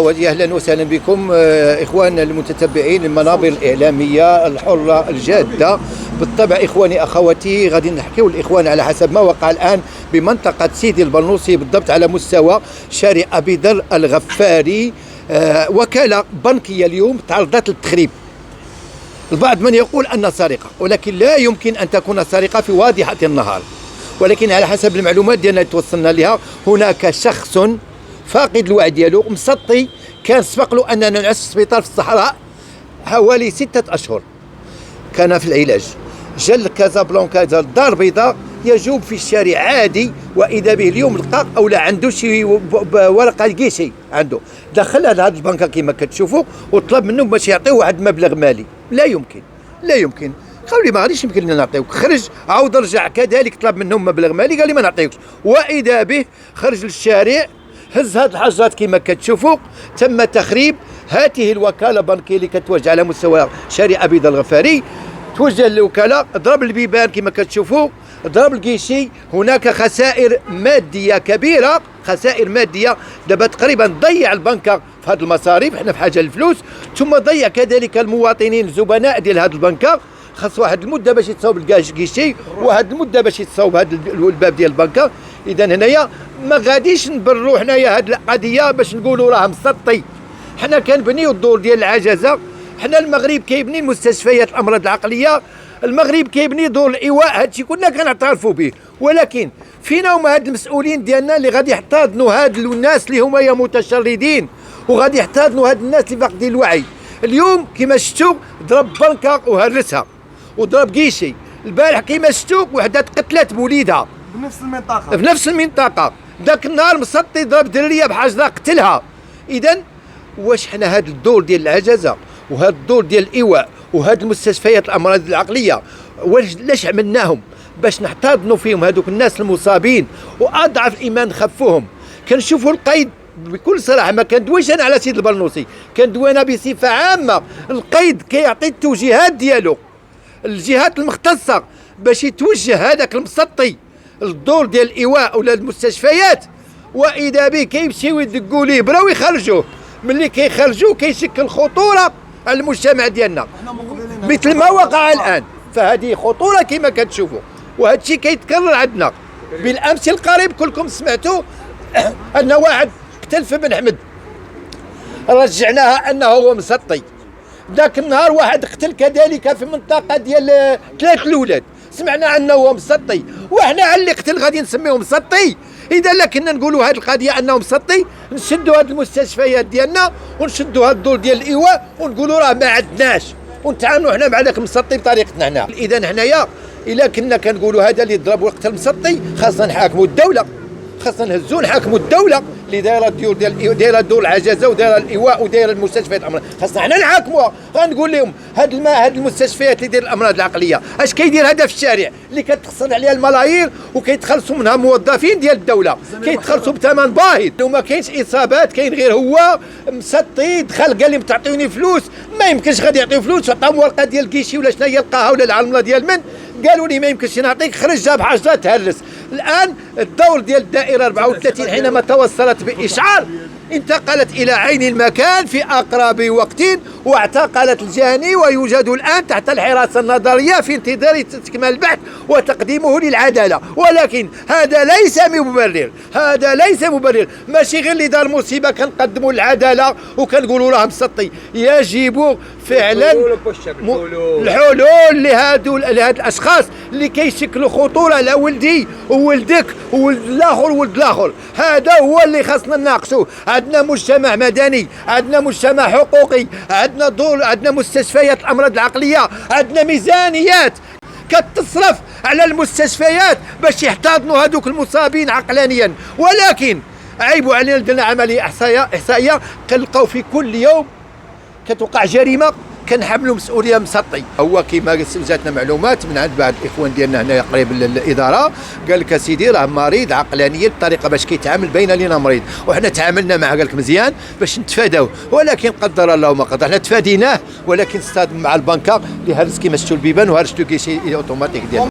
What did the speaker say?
اهلا وسهلا بكم اخواننا المتتبعين المنابر الاعلاميه الحره الجاده. بالطبع اخواني اخواتي غادي نحكيو الاخوان على حسب ما وقع الان بمنطقه سيدي البرنوسي، بالضبط على مستوى شارع ابي ذر الغفاري. وكاله بنكيه اليوم تعرضت للتخريب. البعض من يقول أن سرقة، ولكن لا يمكن أن تكون سرقة في واضحة النهار. ولكن على حسب المعلومات ديالنا اللي توصلنا لها، هناك شخص فاقد الوعي ديالو مسطي، كان سبق له أننا نعس في السبيطار في الصحراء حوالي 6 أشهر، كان في العلاج. جل كازابلانكا الدار البيضاء يجوب في الشارع عادي، وإذا به اليوم لقى أو لا عنده شي ورقة كيشي عنده، دخل هذا البنكة كما كتشوفوا وطلب منهم باش يعطيوه واحد المبلغ مالي. لا يمكن، لا يمكن. قالوا لي ما غاديش يمكن لنا نعطيوك. خرج عاود رجع كذلك طلب منهم مبلغ مالي، قال لي ما نعطيوكش. وإذا به خرج للشارع، هز هاد الحاجات كما كتشوفوا. تم تخريب هذه الوكالة البنكية اللي كتوجه على مستوى شارع أبي ذر الغفاري. توجه للوكالة، ضرب البيبان كما كتشوفوا، ضرب الكيشي. هناك خسائر مادية كبيرة، خسائر مادية. دابا تقريبا ضيع البنكة في هذه المصاريف، حنا في حاجة للفلوس، ثم ضيع كذلك المواطنين الزبناء ديال هذه البنكة. خاص واحد المدة باش يتصاوب الكيشي، وواحد المدة باش يتصاوب هذا الباب ديال البنكة. إذا هنايا ما غاديش نبرروا حنايا هذه القضية باش نقولوا راه مسطي. حنا كنبنيو الدور ديال العجزة. حنا المغرب كيبني المستشفيات الأمراض العقلية، المغرب كيبني دور الايواء، هادشي كلنا كنعترفوا به. ولكن فينا هما هاد المسؤولين ديالنا اللي غادي يحتضنوا هاد الناس اللي هما متشردين، وغادي يحتضنوا هاد الناس اللي فاقدين الوعي. اليوم كما شفتوا ضرب بنكه وهرسها، وضرب كيشي. البارح كما شفتوا وحده تقتلت بوليدها في نفس المنطقه. ذاك النهار مسطي ضرب دريه بحجره قتلها. اذا واش حنا هاد الدور ديال العجزه وهذا الدور ديال الايواء وهذه المستشفيات الامراض العقليه لاش عملناهم؟ باش نحتضنوا فيهم هذوك الناس المصابين واضعف الايمان نخفوهم. كنشوفوا القيد بكل صراحه، ما كندويش انا على سيد البرنوسي، كندوي انا بصفه عامه. القيد كيعطي التوجيهات ديالو الجهات المختصه باش يتوجه هذاك المسطي الدور ديال الايواء ولا المستشفيات، واذا به كيمشيو يدقوا ليه برا ويخرجوه. ملي كيخرجوه كيشكل خطوره على المجتمع ديالنا مثل ما وقع الان. فهذه خطوره كما كتشوفوا، وهذا الشيء كيتكرر عندنا. بالامس القريب كلكم سمعتوا ان واحد قتل في بن حمد، رجعناها انه هو مسطي. ذاك النهار واحد قتل كذلك في منطقه ديال 3 الاولاد، سمعنا انه هو مسطي. وحنا على اللي قتل غادي نسميه مسطي؟ اذا لا كنا نقولوا هذه القضيه انه مسطي، نشدوا هذه المستشفيات ديالنا ونشدوا هذا الدور ديال الايواء ونقولوا راه ما عندناش، ونتعاملوا حنا مع ذاك المسطي بطريقتنا حنا. اذا حنايا الا كنا كنقولوا هذا اللي ضرب وقتل المسطي، خاصنا نحاكموا الدوله، خاصنا نهزوا نحاكموا الدوله اللي دايره الديور دايره دور العجزه ودايره الايواء ودايره المستشفيات الامراض. خاصنا حنا نحاكموها. غنقول لهم هاد المستشفيات اللي داير الامراض العقليه اش كيدير هذا في الشارع اللي كتخسر عليها الملايير وكيتخلصوا منها موظفين ديال الدوله، كيتخلصوا بثمن باهظ وما كاينش اصابات. كاين غير هو مسطي دخل قال لهم تعطيوني فلوس، ما يمكنش غادي يعطيو فلوس. عطاهم ورقه ديال كيشي ولا شنو هي لقاها ولا العلمه ديال من، قالوا لي ما يمكنش نعطيك. خرج جاب حاجه تهرس. الان الدور ديال الدائره 34 حينما توصلت باشعار انتقلت الى عين المكان في اقرب وقت، واعتقلت الجاني ويوجد الان تحت الحراسه النظريه في انتظار تكمال البحث وتقديمه للعداله. ولكن هذا ليس مبرر، هذا ليس مبرر. ماشي غير اللي دار مصيبه كنقدموا للعداله وكنقولوا راه مسطي. يجب فعلا الحلول لهاد الاشخاص اللي كيشكلوا خطوره لولدي وولدك وولد الاخر وولد الاخر. هذا هو اللي خاصنا نناقشوه. عندنا مجتمع مدني، عندنا مجتمع حقوقي، عندنا دور، عندنا مستشفيات الامراض العقليه، عندنا ميزانيات كتصرف على المستشفيات باش يحتضنوا هذوك المصابين عقلانيا. ولكن عيبوا علينا درنا عمليه احصائيه كنلقاو في كل يوم كتوقع جريمه كنحملوا مسؤوليه مسطي. هو كما جاتنا معلومات من عند بعض الاخوان ديالنا هنا قريب للاداره، قال لك اسيدي راه مريض عقلانيا بطريقه باش كيتعامل بين لنا مريض، وحنا تعاملنا معه قال لك مزيان باش نتفاداوه. ولكن قدر الله ما قدر، حنا تفاديناه. ولكن اصطدم مع البنكه اللي هرس كما شفتوا البيبان وهرس له كيشي اوتوماتيك ديالنا.